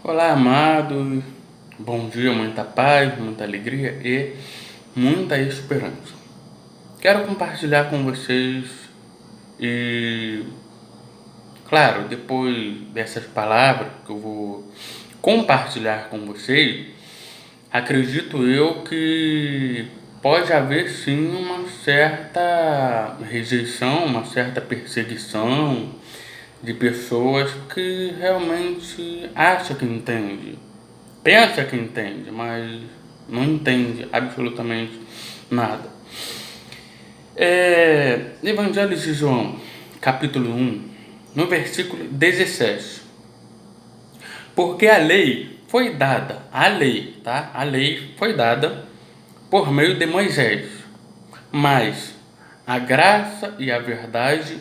Olá, amados. Bom dia, muita paz, muita alegria e muita esperança. Quero compartilhar com vocês e, claro, depois dessas palavras que eu vou compartilhar com vocês, acredito eu que pode haver sim uma certa rejeição, uma certa perseguição de pessoas que realmente acham que entende, pensa que entende, mas não entende absolutamente nada. Evangelho de João, capítulo 1, no versículo 17. Porque a lei foi dada, a lei foi dada por meio de Moisés, mas a graça e a verdade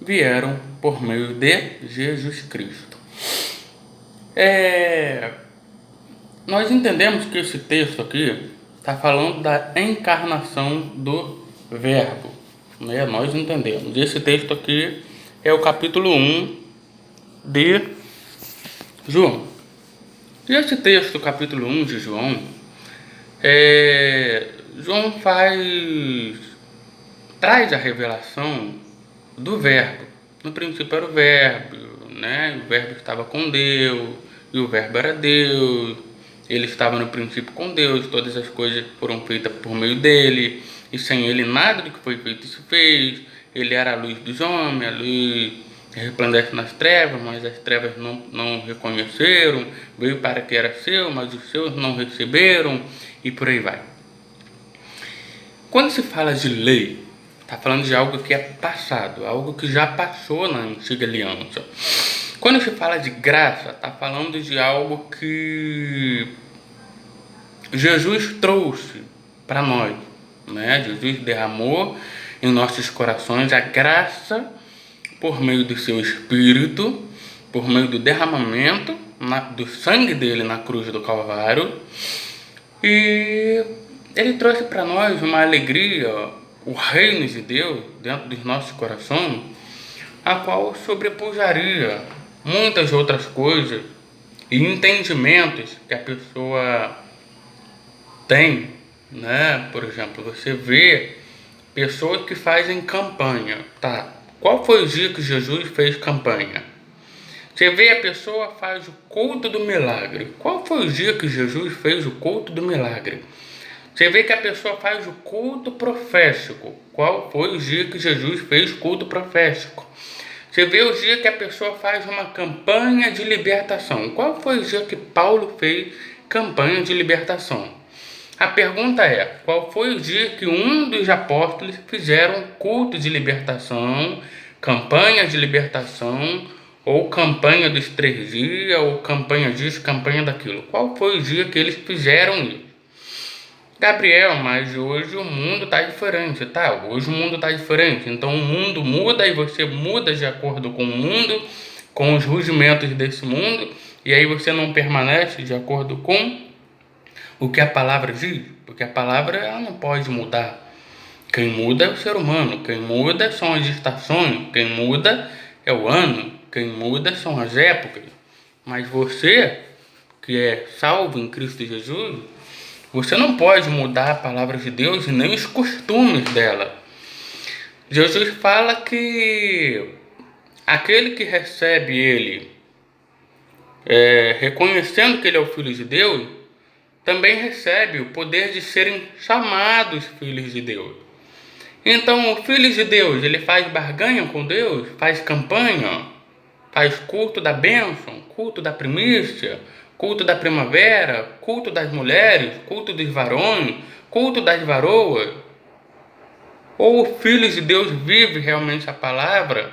vieram por meio de Jesus Cristo. Nós entendemos que esse texto aqui está falando da encarnação do Verbo, né? Nós entendemos. Esse texto aqui é o capítulo 1 de João. E esse texto, capítulo 1 de João, João traz a revelação do Verbo. No princípio era o Verbo, né? O Verbo estava com Deus, e o Verbo era Deus. Ele estava no princípio com Deus, todas as coisas foram feitas por meio dele, e sem ele nada do que foi feito se fez. Ele era a luz dos homens, a luz resplandece nas trevas, mas as trevas não reconheceram. Veio para que era seu, mas os seus não receberam, e por aí vai. Quando se fala de lei, está falando de algo que é passado, algo que já passou na antiga aliança. Quando se fala de graça, está falando de algo que Jesus trouxe para nós, né? Jesus derramou em nossos corações a graça por meio do seu Espírito, por meio do derramamento do sangue dele na cruz do Calvário, e ele trouxe para nós uma alegria, o reino de Deus dentro dos nossos corações, a qual sobrepujaria muitas outras coisas e entendimentos que a pessoa tem, né? Por exemplo, você vê pessoas que fazem campanha, tá? Qual foi o dia que Jesus fez campanha? Você vê a pessoa faz o culto do milagre. Qual foi o dia que Jesus fez o culto do milagre? Você vê que a pessoa faz o culto profético. Qual foi o dia que Jesus fez o culto profético? Você vê o dia que a pessoa faz uma campanha de libertação. Qual foi o dia que Paulo fez campanha de libertação? A pergunta é, qual foi o dia que um dos apóstolos fizeram culto de libertação, campanha de libertação, ou campanha dos 3 dias, ou campanha disso, campanha daquilo? Qual foi o dia que eles fizeram isso? Gabriel, mas hoje o mundo está diferente, tá? Hoje o mundo está diferente, então o mundo muda e você muda de acordo com o mundo, com os rudimentos desse mundo, e aí você não permanece de acordo com o que a palavra diz, porque a palavra ela não pode mudar. Quem muda é o ser humano, quem muda são as estações, quem muda é o ano, quem muda são as épocas. Mas você, que é salvo em Cristo Jesus, você não pode mudar a palavra de Deus e nem os costumes dela. Jesus fala que aquele que recebe ele, reconhecendo que ele é o Filho de Deus, também recebe o poder de serem chamados filhos de Deus. Então, o Filho de Deus, ele faz barganha com Deus, faz campanha, faz culto da bênção, culto da primícia, culto da primavera, culto das mulheres, culto dos varões, culto das varoas. Ou o Filho de Deus vive realmente a palavra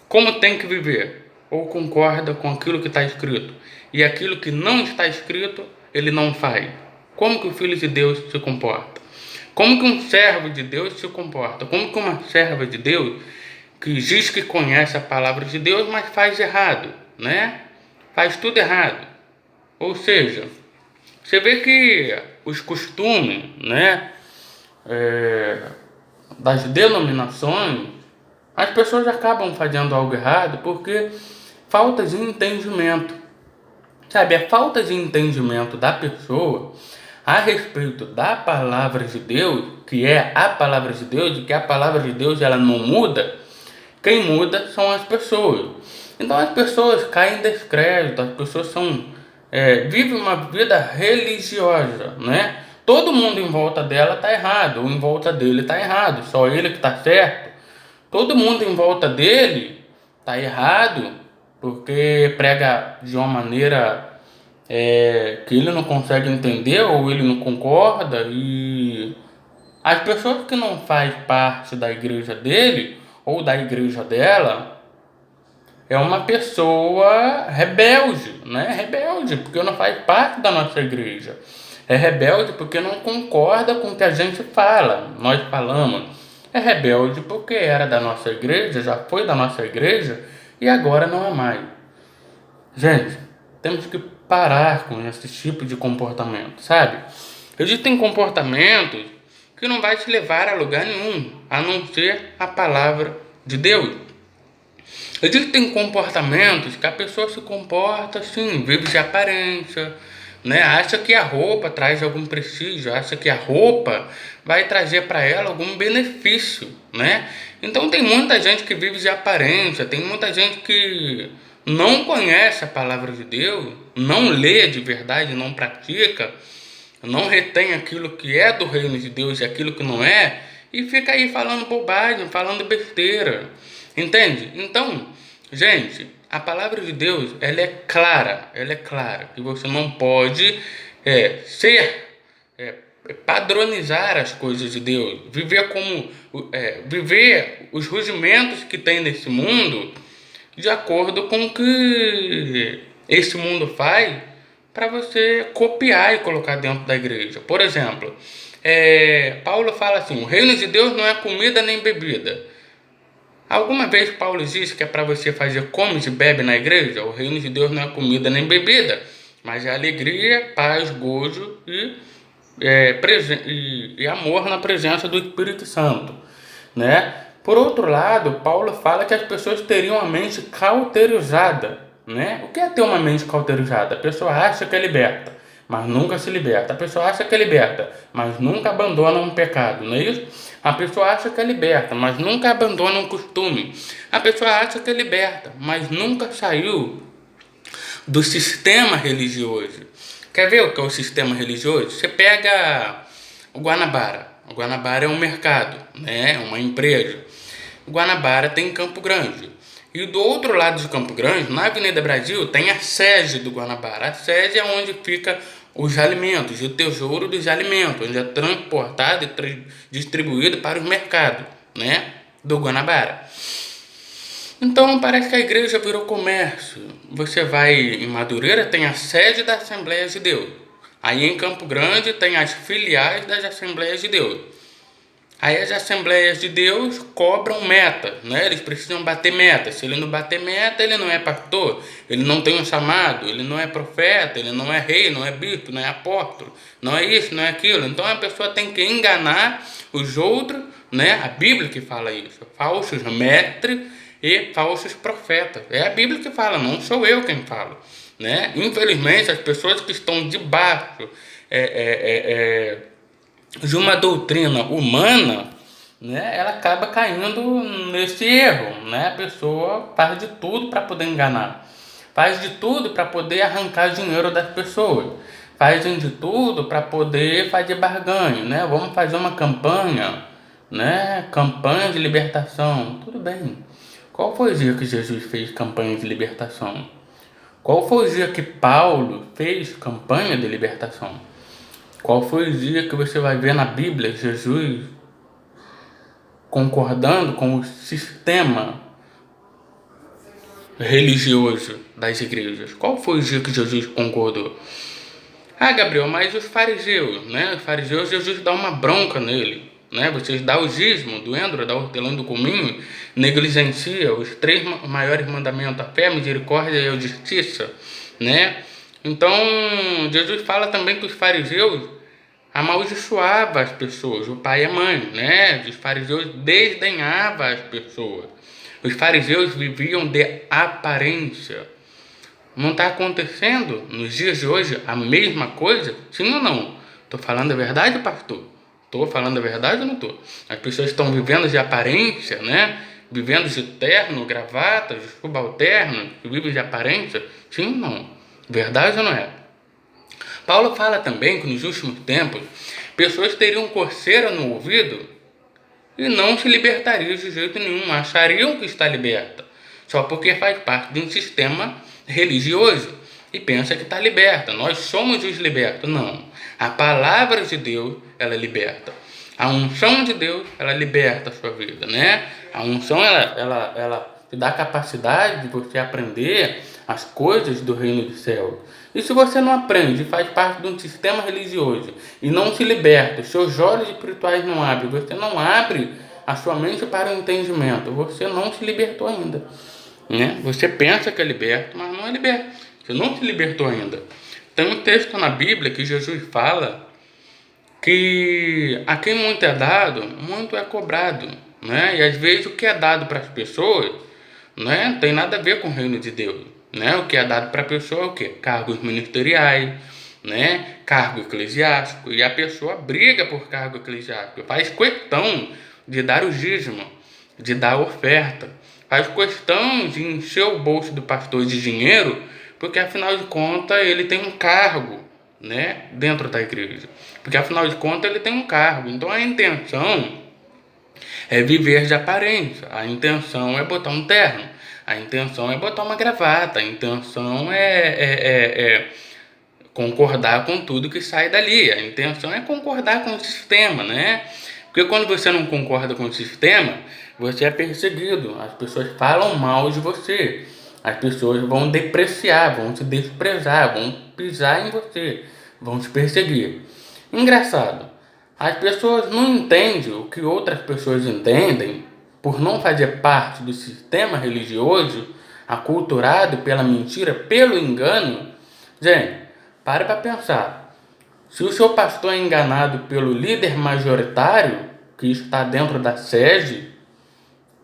como tem que viver, ou concorda com aquilo que está escrito, e aquilo que não está escrito, ele não faz. Como que o Filho de Deus se comporta? Como que um servo de Deus se comporta? Como que uma serva de Deus que diz que conhece a palavra de Deus, mas faz errado, né? Faz tudo errado. Ou seja, você vê que os costumes, né, das denominações, as pessoas acabam fazendo algo errado porque falta de entendimento. Sabe, a falta de entendimento da pessoa a respeito da palavra de Deus, que é a palavra de Deus, e que a palavra de Deus ela não muda, quem muda são as pessoas. Então as pessoas caem em descrédito, as pessoas vivem uma vida religiosa, né? Todo mundo em volta dela está errado, ou em volta dele está errado, só ele que está certo. Todo mundo em volta dele está errado, porque prega de uma maneira que ele não consegue entender ou ele não concorda, e as pessoas que não fazem parte da igreja dele ou da igreja dela é uma pessoa rebelde, né? Rebelde porque não faz parte da nossa igreja. É rebelde porque não concorda com o que a gente fala, nós falamos. É rebelde porque era da nossa igreja, já foi da nossa igreja e agora não é mais. Gente, temos que parar com esse tipo de comportamento, sabe? Existem comportamentos que não vai te levar a lugar nenhum, a não ser a palavra de Deus. Existem comportamentos que a pessoa se comporta assim, vive de aparência, né? Acha que a roupa traz algum prestígio, acha que a roupa vai trazer para ela algum benefício, né? Então tem muita gente que vive de aparência, tem muita gente que não conhece a palavra de Deus, não lê de verdade, não pratica, não retém aquilo que é do reino de Deus e aquilo que não é, e fica aí falando bobagem, falando besteira, entende? Então, gente, a palavra de Deus, ela é clara, que você não pode padronizar as coisas de Deus, viver os rudimentos que tem nesse mundo de acordo com o que esse mundo faz, para você copiar e colocar dentro da igreja. Por exemplo, Paulo fala assim: o reino de Deus não é comida nem bebida. Alguma vez Paulo disse que é para você fazer come e bebe na igreja? O reino de Deus não é comida nem bebida, mas é alegria, paz, gozo e amor na presença do Espírito Santo, né? Por outro lado, Paulo fala que as pessoas teriam a mente cauterizada, né? O que é ter uma mente cauterizada? A pessoa acha que é liberta, mas nunca se liberta. A pessoa acha que é liberta, mas nunca abandona um pecado, não é isso? A pessoa acha que é liberta, mas nunca abandona um costume. A pessoa acha que é liberta, mas nunca saiu do sistema religioso. Quer ver o que é o sistema religioso? Você pega o Guanabara. O Guanabara é um mercado, né? Uma empresa. O Guanabara tem em Campo Grande. E do outro lado de Campo Grande, na Avenida Brasil, tem a sede do Guanabara. A sede é onde fica os alimentos, o tesouro dos alimentos, onde é transportado e distribuído para os mercados, né? Do Guanabara. Então parece que a igreja virou comércio. Você vai em Madureira, tem a sede da Assembleia de Deus. Aí em Campo Grande tem as filiais das Assembleias de Deus. Aí as Assembleias de Deus cobram meta, né? Eles precisam bater meta. Se ele não bater meta, ele não é pastor, ele não tem um chamado, ele não é profeta, ele não é rei, não é bispo, não é apóstolo, não é isso, não é aquilo. Então a pessoa tem que enganar os outros, né? A Bíblia que fala isso, falsos mestres e falsos profetas. É a Bíblia que fala, não sou eu quem falo, né? Infelizmente, as pessoas que estão debaixo de uma doutrina humana, né, ela acaba caindo nesse erro, né? A pessoa faz de tudo para poder enganar, faz de tudo para poder arrancar dinheiro das pessoas, fazem de tudo para poder fazer barganha, né? Vamos fazer uma campanha, né? Campanha de libertação, tudo bem. Qual foi o dia que Jesus fez campanha de libertação? Qual foi o dia que Paulo fez campanha de libertação? Qual foi o dia que você vai ver na Bíblia Jesus concordando com o sistema religioso das igrejas? Qual foi o dia que Jesus concordou? Ah, Gabriel, mas os fariseus, né? Os fariseus, Jesus dá uma bronca nele, né? Vocês dão o dízimo do endro, da hortelã, do cominho, negligencia os 3 maiores mandamentos, a fé, a misericórdia e a justiça, né? Então, Jesus fala também que os fariseus amaldiçoavam as pessoas, o pai e a mãe, né? Os fariseus desdenhavam as pessoas. Os fariseus viviam de aparência. Não está acontecendo nos dias de hoje a mesma coisa? Sim ou não? Estou falando a verdade, pastor? Estou falando a verdade ou não estou? As pessoas estão vivendo de aparência, né? Vivendo de terno, gravata, de subalterno, vivem de aparência? Sim ou não? Verdade ou não é? Paulo fala também que nos últimos tempos, pessoas teriam coceira no ouvido e não se libertariam de jeito nenhum, achariam que está liberta, só porque faz parte de um sistema religioso e pensa que está liberta. Nós somos os libertos. Não. A palavra de Deus, ela liberta. A unção de Deus, ela liberta a sua vida, né? A unção, ela te dá a capacidade de você aprender as coisas do reino dos céus. E se você não aprende, faz parte de um sistema religioso e não se liberta, os seus olhos espirituais não abrem, você não abre a sua mente para o entendimento, você não se libertou ainda, né? Você pensa que é liberto, mas não é liberto, você não se libertou ainda. Tem um texto na Bíblia que Jesus fala que a quem muito é dado, muito é cobrado, né? E às vezes o que é dado para as pessoas, né, não tem nada a ver com o reino de Deus, né? O que é dado para a pessoa é o quê? Cargos ministeriais, né? Cargo eclesiástico, e a pessoa briga por cargo eclesiástico, faz questão de dar o dízimo, de dar a oferta, faz questão de encher o bolso do pastor de dinheiro, porque afinal de contas ele tem um cargo, né, dentro da igreja, porque afinal de contas ele tem um cargo. Então a intenção é viver de aparência, a intenção é botar um terno, a intenção é botar uma gravata, a intenção é concordar com tudo que sai dali, a intenção é concordar com o sistema, né? Porque quando você não concorda com o sistema, você é perseguido, as pessoas falam mal de você, as pessoas vão depreciar, vão te desprezar, vão pisar em você, vão te perseguir. Engraçado, as pessoas não entendem o que outras pessoas entendem por não fazer parte do sistema religioso, aculturado pela mentira, pelo engano. Gente, para pensar. Se o seu pastor é enganado pelo líder majoritário, que está dentro da sede,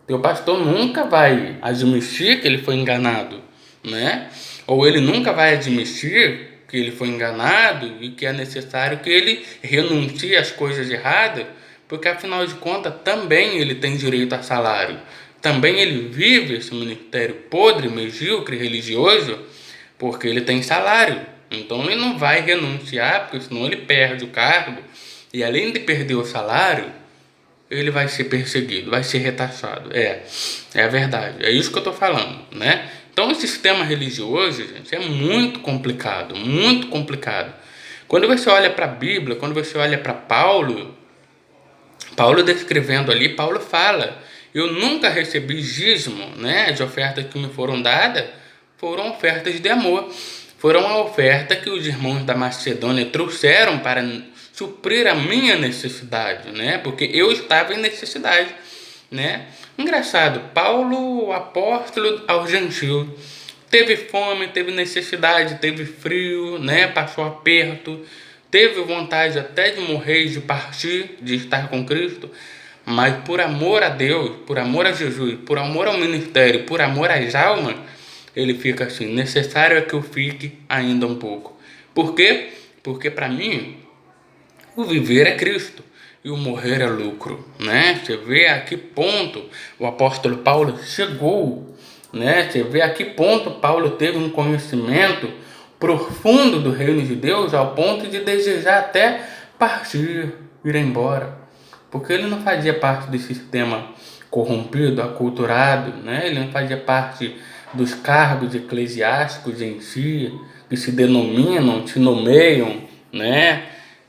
teu pastor nunca vai admitir que ele foi enganado, né? Ou ele nunca vai admitir que ele foi enganado e que é necessário que ele renuncie às coisas erradas, porque afinal de contas também ele tem direito a salário. Também ele vive esse ministério podre, medíocre, religioso, porque ele tem salário. Então ele não vai renunciar, porque senão ele perde o cargo. E além de perder o salário, ele vai ser perseguido, vai ser retaçado. É a verdade. É isso que eu estou falando, né? Então o sistema religioso, gente, é muito complicado, muito complicado. Quando você olha para a Bíblia, quando você olha para Paulo, Paulo descrevendo ali, Paulo fala: eu nunca recebi dízimo, né? As ofertas que me foram dadas foram ofertas de amor. Foram a oferta que os irmãos da Macedônia trouxeram para suprir a minha necessidade, né? Porque eu estava em necessidade, né? Engraçado, Paulo, apóstolo aos gentios, teve fome, teve necessidade, teve frio, né? Passou aperto, teve vontade até de morrer, de partir, de estar com Cristo, mas por amor a Deus, por amor a Jesus, por amor ao ministério, por amor às almas, ele fica assim: necessário é que eu fique ainda um pouco. Por quê? Porque para mim o viver é Cristo e o morrer é lucro, né? Você vê a que ponto o apóstolo Paulo chegou, né? Você vê a que ponto Paulo teve um conhecimento profundo do reino de Deus ao ponto de desejar até partir, ir embora, porque ele não fazia parte desse sistema corrompido, aculturado, né? Ele não fazia parte dos cargos eclesiásticos em si, que se denominam, se nomeiam, né?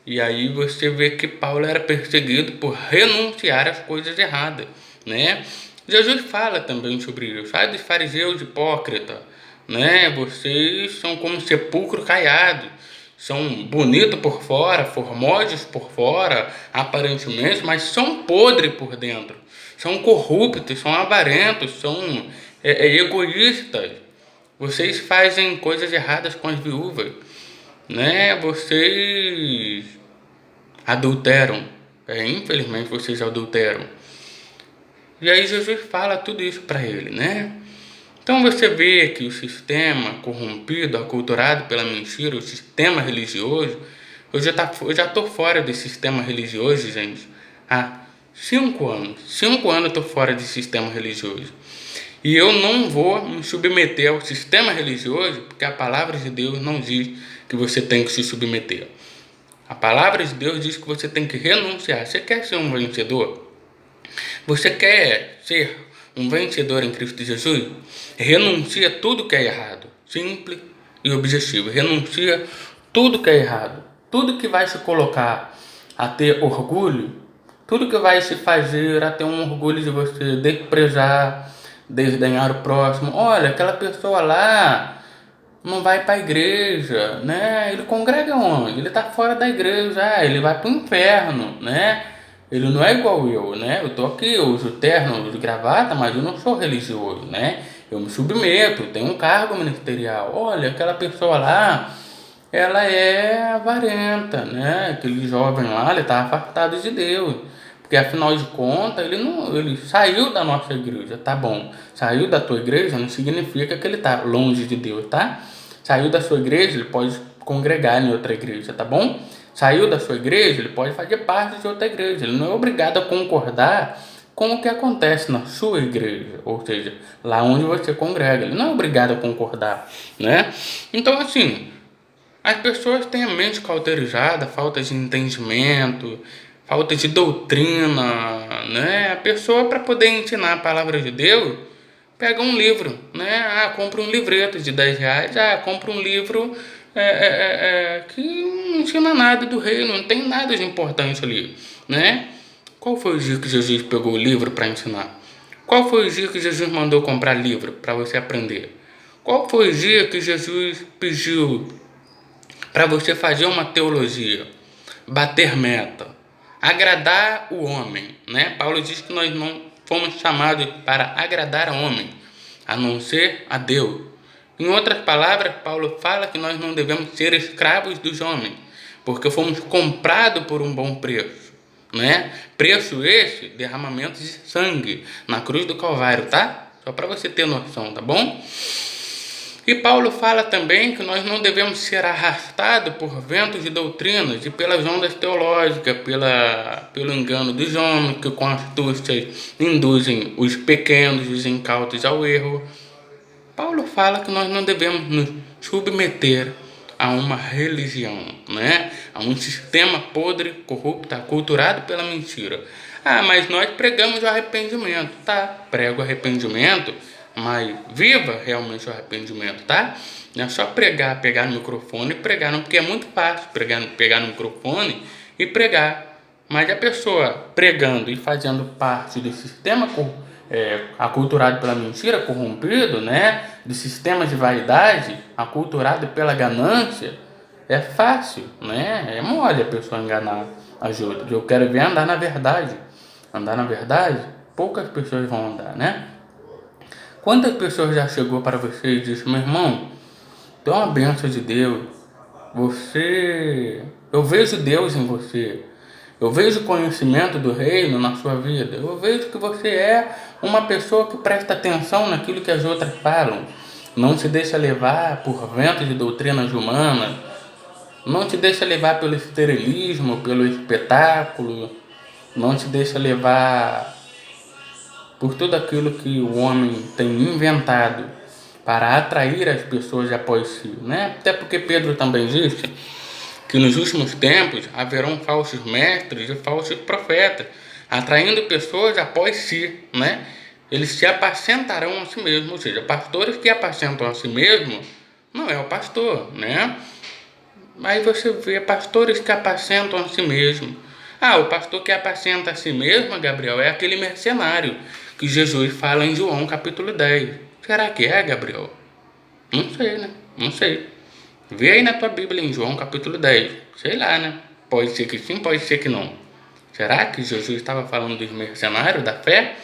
E aí você vê que Paulo era perseguido por renunciar às coisas erradas, né? Jesus fala também sobre isso: ai dos fariseus hipócritas, né? Vocês são como sepulcro caiado, são bonitos por fora, formosos por fora, aparentemente, mas são podres por dentro, são corruptos, são avarentos, são egoístas. Vocês fazem coisas erradas com as viúvas, né? Vocês adulteram, infelizmente vocês adulteram. E aí Jesus fala tudo isso para ele, né? Então você vê que o sistema corrompido, aculturado pela mentira, o sistema religioso, eu já estou fora desse sistema religioso, gente, há 5 anos. 5 anos eu estou fora desse sistema religioso. E eu não vou me submeter ao sistema religioso, porque a palavra de Deus não diz que você tem que se submeter. A palavra de Deus diz que você tem que renunciar. Você quer ser um vencedor? Você quer ser um vencedor em Cristo Jesus? Renuncia tudo que é errado. Simples e objetivo. Renuncia tudo que é errado. Tudo que vai se colocar a ter orgulho, tudo que vai se fazer a ter um orgulho de você, desprezar, desdenhar o próximo. Olha, aquela pessoa lá não vai para a igreja, né? Ele congrega onde? Ele está fora da igreja, ele vai para o inferno, né? Ele não é igual eu, né? Eu tô aqui, eu uso terno, eu uso gravata, mas eu não sou religioso, né? Eu me submeto, tenho um cargo ministerial. Olha, aquela pessoa lá, ela é avarenta, né? Aquele jovem lá, ele está afastado de Deus. Porque afinal de contas, ele saiu da nossa igreja, tá bom? Saiu da tua igreja não significa que ele está longe de Deus, tá? Saiu da sua igreja, ele pode congregar em outra igreja, tá bom? Saiu da sua igreja, ele pode fazer parte de outra igreja. Ele não é obrigado a concordar com o que acontece na sua igreja, ou seja, lá onde você congrega. Ele não é obrigado a concordar, né? Então, assim, as pessoas têm a mente cauterizada, falta de entendimento, falta de doutrina, né? A pessoa, para poder ensinar a palavra de Deus, pega um livro, né? Compra um livreto de R$10. Compra um livro que não ensina nada do reino, não tem nada de importante ali, né? Qual foi o dia que Jesus pegou o livro para ensinar? Qual foi o dia que Jesus mandou comprar livro para você aprender? Qual foi o dia que Jesus pediu para você fazer uma teologia, bater meta, agradar o homem, né? Paulo diz que nós não fomos chamados para agradar ao homem, a não ser a Deus. Em outras palavras, Paulo fala que nós não devemos ser escravos dos homens, porque fomos comprados por um bom preço, né? Preço esse, derramamento de sangue na cruz do Calvário, tá? Só para você ter noção, tá bom? E Paulo fala também que nós não devemos ser arrastados por ventos de doutrinas e pelas ondas teológicas, pelo engano dos homens, que com astúcias induzem os pequenos, os incautos ao erro. Paulo fala que nós não devemos nos submeter a uma religião, né? A um sistema podre, corrupto, aculturado pela mentira. Mas nós pregamos o arrependimento, tá? Prego arrependimento, mas viva realmente o arrependimento, tá? Não é só pregar, pegar no microfone e pregar, não, porque é muito fácil pegar no microfone e pregar. Mas a pessoa pregando e fazendo parte do sistema aculturado pela mentira, corrompido, né? Do sistema de vaidade, aculturado pela ganância, é fácil, né? É mole a pessoa enganar as outras. Eu quero ver andar na verdade. Andar na verdade, poucas pessoas vão andar, né? Quantas pessoas já chegou para você e disse: meu irmão, tu é uma bênção de Deus. Eu vejo Deus em você. Eu vejo o conhecimento do reino na sua vida. Eu vejo que você é uma pessoa que presta atenção naquilo que as outras falam. Não se deixa levar por ventos de doutrinas humanas. Não te deixa levar pelo esterilismo, pelo espetáculo. Não te deixa levar por tudo aquilo que o homem tem inventado para atrair as pessoas após si, né? Até porque Pedro também disse que nos últimos tempos haverão falsos mestres e falsos profetas, atraindo pessoas após si, né? Eles se apacentarão a si mesmos, ou seja, pastores que apacentam a si mesmos não é o pastor, né? Aí você vê pastores que apacentam a si mesmos. O pastor que apacenta a si mesmo, Gabriel, é aquele mercenário que Jesus fala em João capítulo 10. Será que é, Gabriel? Não sei, né? Não sei. Vê aí na tua Bíblia em João capítulo 10. Sei lá, né? Pode ser que sim, pode ser que não. Será que Jesus estava falando dos mercenários da fé?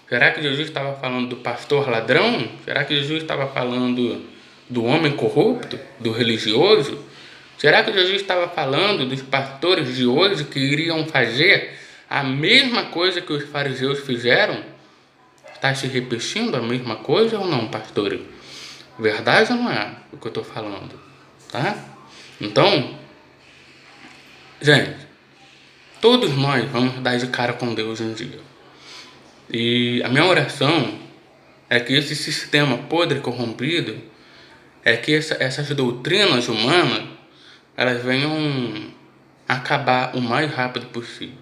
Será que Jesus estava falando do pastor ladrão? Será que Jesus estava falando do homem corrupto, do religioso? Será que Jesus estava falando dos pastores de hoje que iriam fazer a mesma coisa que os fariseus fizeram? Está se repetindo a mesma coisa ou não, pastor? Verdade ou não é o que eu estou falando? Tá? Então, gente, todos nós vamos dar de cara com Deus um dia. E a minha oração é que esse sistema podre e corrompido, é que essas doutrinas humanas, elas venham acabar o mais rápido possível.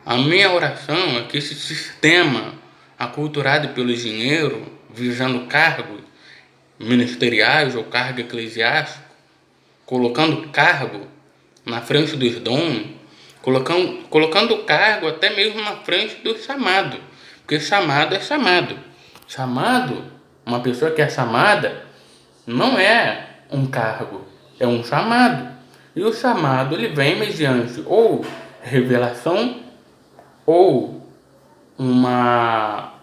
A minha oração é que esse sistema aculturado pelo dinheiro, visando cargos ministeriais ou cargo eclesiástico, colocando cargo na frente dos dons, colocando o cargo até mesmo na frente do chamado, porque chamado é chamado. Chamado, uma pessoa que é chamada, não é um cargo, é um chamado. E o chamado ele vem mediante ou revelação, ou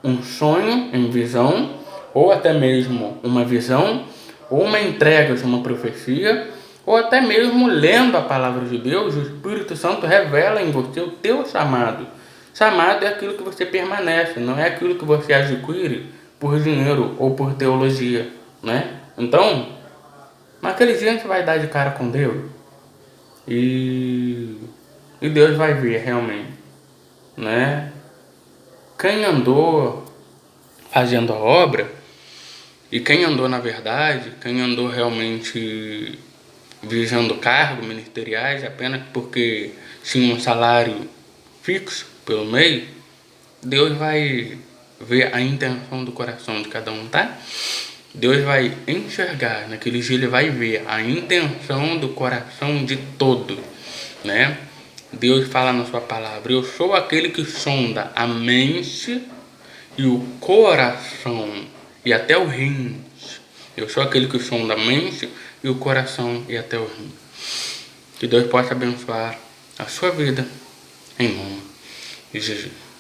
um sonho em visão, ou até mesmo uma visão, ou uma entrega de uma profecia, ou até mesmo lendo a palavra de Deus, o Espírito Santo revela em você o teu chamado. Chamado é aquilo que você permanece, não é aquilo que você adquire por dinheiro ou por teologia, né? Então, naquele dia a gente vai dar de cara com Deus e Deus vai ver realmente, né? Quem andou fazendo a obra e quem andou na verdade, quem andou realmente visando cargos ministeriais apenas porque tinha um salário fixo pelo meio, Deus vai ver a intenção do coração de cada um, tá? Deus vai enxergar, naquele dia ele vai ver a intenção do coração de todo, né? Deus fala na sua palavra: eu sou aquele que sonda a mente e o coração e até o rins. Eu sou aquele que sonda a mente e o coração e até o rins. Que Deus possa abençoar a sua vida em nome de Jesus.